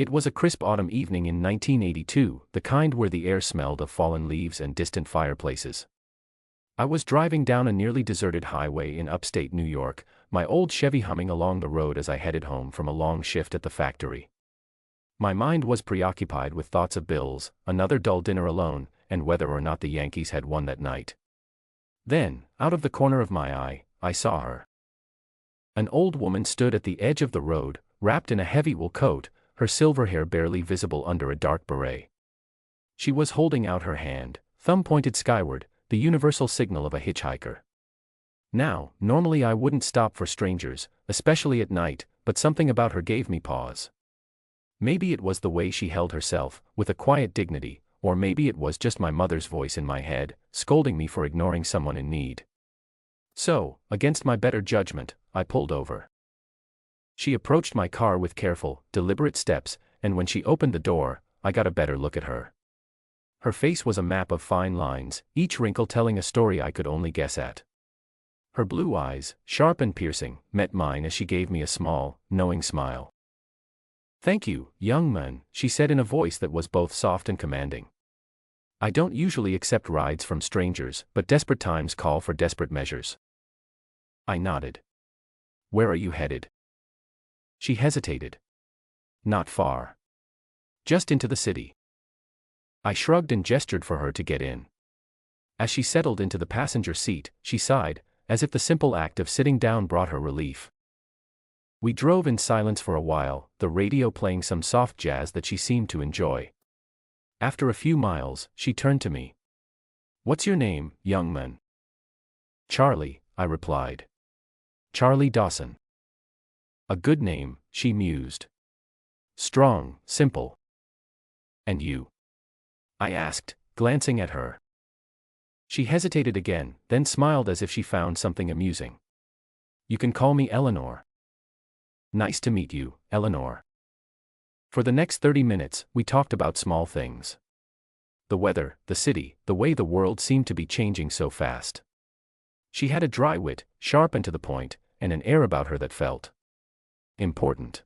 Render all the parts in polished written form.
It was a crisp autumn evening in 1982, the kind where the air smelled of fallen leaves and distant fireplaces. I was driving down a nearly deserted highway in upstate New York, my old Chevy humming along the road as I headed home from a long shift at the factory. My mind was preoccupied with thoughts of bills, another dull dinner alone, and whether or not the Yankees had won that night. Then, out of the corner of my eye, I saw her. An old woman stood at the edge of the road, wrapped in a heavy wool coat, her silver hair barely visible under a dark beret. She was holding out her hand, thumb pointed skyward, the universal signal of a hitchhiker. Now, normally I wouldn't stop for strangers, especially at night, but something about her gave me pause. Maybe it was the way she held herself, with a quiet dignity, or maybe it was just my mother's voice in my head, scolding me for ignoring someone in need. So, against my better judgment, I pulled over. She approached my car with careful, deliberate steps, and when she opened the door, I got a better look at her. Her face was a map of fine lines, each wrinkle telling a story I could only guess at. Her blue eyes, sharp and piercing, met mine as she gave me a small, knowing smile. "Thank you, young man," she said in a voice that was both soft and commanding. "I don't usually accept rides from strangers, but desperate times call for desperate measures." I nodded. "Where are you headed?" She hesitated. "Not far. Just into the city." I shrugged and gestured for her to get in. As she settled into the passenger seat, she sighed, as if the simple act of sitting down brought her relief. We drove in silence for a while, the radio playing some soft jazz that she seemed to enjoy. After a few miles, she turned to me. "What's your name, young man?" "Charlie," I replied. "Charlie Dawson." "A good name," she mused. "Strong, simple." "And you?" I asked, glancing at her. She hesitated again, then smiled as if she found something amusing. "You can call me Eleanor." "Nice to meet you, Eleanor." For the next 30 minutes, we talked about small things. The weather, the city, the way the world seemed to be changing so fast. She had a dry wit, sharp and to the point, and an air about her that felt important.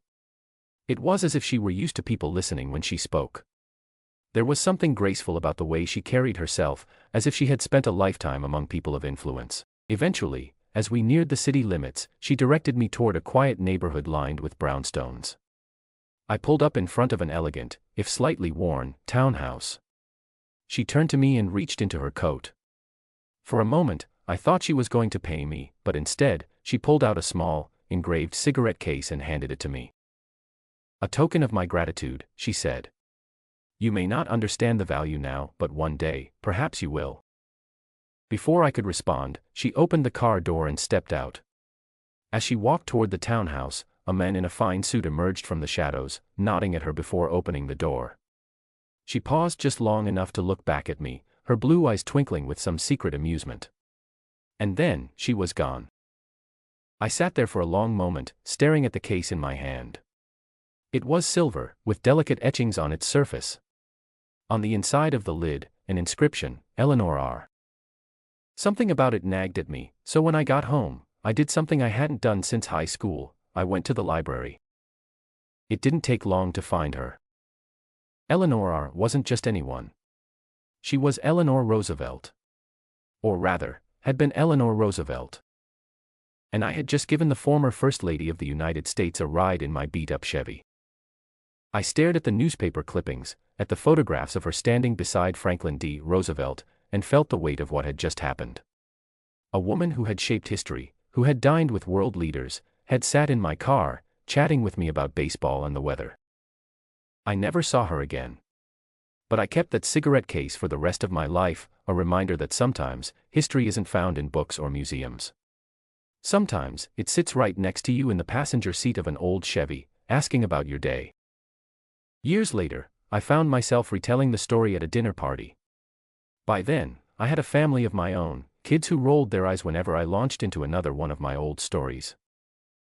It was as if she were used to people listening when she spoke. There was something graceful about the way she carried herself, as if she had spent a lifetime among people of influence. Eventually, as we neared the city limits, she directed me toward a quiet neighborhood lined with brownstones. I pulled up in front of an elegant, if slightly worn, townhouse. She turned to me and reached into her coat. For a moment, I thought she was going to pay me, but instead, she pulled out a small, engraved cigarette case and handed it to me. "A token of my gratitude," she said. "You may not understand the value now, but one day, perhaps you will." Before I could respond, she opened the car door and stepped out. As she walked toward the townhouse, a man in a fine suit emerged from the shadows, nodding at her before opening the door. She paused just long enough to look back at me, her blue eyes twinkling with some secret amusement. And then, she was gone. I sat there for a long moment, staring at the case in my hand. It was silver, with delicate etchings on its surface. On the inside of the lid, an inscription, Eleanor R. Something about it nagged at me, so when I got home, I did something I hadn't done since high school. I went to the library. It didn't take long to find her. Eleanor R. wasn't just anyone. She was Eleanor Roosevelt. Or rather, had been Eleanor Roosevelt. And I had just given the former First Lady of the United States a ride in my beat-up Chevy. I stared at the newspaper clippings, at the photographs of her standing beside Franklin D. Roosevelt, and felt the weight of what had just happened. A woman who had shaped history, who had dined with world leaders, had sat in my car, chatting with me about baseball and the weather. I never saw her again. But I kept that cigarette case for the rest of my life, a reminder that sometimes, history isn't found in books or museums. Sometimes, it sits right next to you in the passenger seat of an old Chevy, asking about your day. Years later, I found myself retelling the story at a dinner party. By then, I had a family of my own, kids who rolled their eyes whenever I launched into another one of my old stories.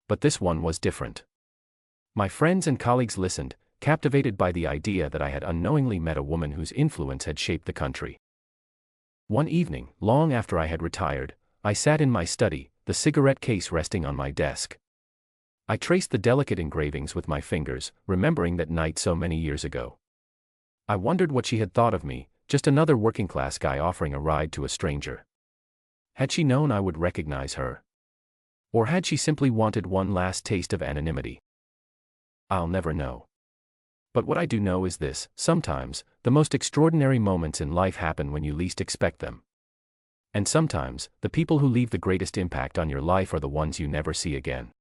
But this one was different. My friends and colleagues listened, captivated by the idea that I had unknowingly met a woman whose influence had shaped the country. One evening, long after I had retired, I sat in my study, the cigarette case resting on my desk. I traced the delicate engravings with my fingers, remembering that night so many years ago. I wondered what she had thought of me, just another working-class guy offering a ride to a stranger. Had she known I would recognize her? Or had she simply wanted one last taste of anonymity? I'll never know. But what I do know is this: sometimes, the most extraordinary moments in life happen when you least expect them. And sometimes, the people who leave the greatest impact on your life are the ones you never see again.